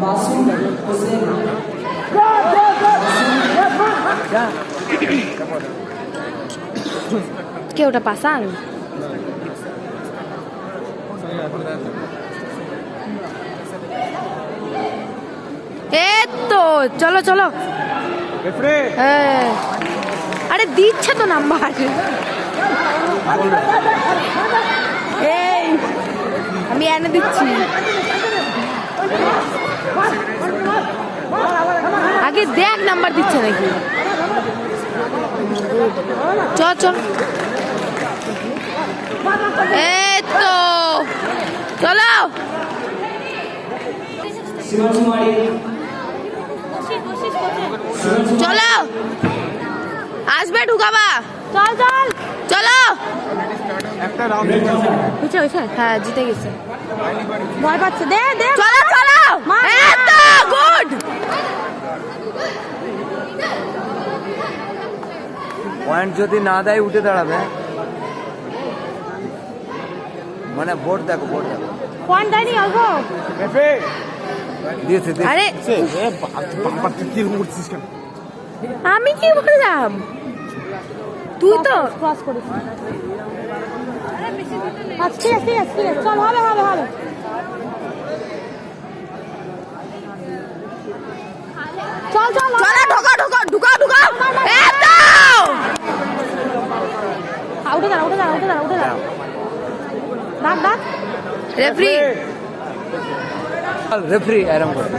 মাসুম হোসেন। কে ওটা পাসাং? তো চলো চলো। আরে দিচ্ছে তো নাম্বার। এই আমি এনে দিচ্ছি, আগে দেখ নাম্বার দিচ্ছে নাকি। চল চল, এই তো চলো। চলো আসবে ঢুকাবা। চল চল চলো। হ্যাঁ জিতে গেছে, ভয় পাচ্ছে। দে দে চলো চলো। গুড। পয়েন্ট যদি না দেয় উঠে দাঁড়াবে, মানে বোর্ড দেখো, বোর্ড দেখো। পয়েন্ট দেয়নি অল্প দিয়েছে। আরে আমি কি বললাম, তুই তো ক্রস করিস। ঠিক আছে ঠিক আছে ঠিক আছে, চল হবে হবে হবে। চল চল চল, ঢোকা ঢোকা ঢুকা ঢুকা। এই তো উঠে দাঁড়া উঠে দাঁড়া উঠে দাঁড়া উঠে দাঁড়া। ডাক ডাক রেফারি। রেফারি আরাম করে।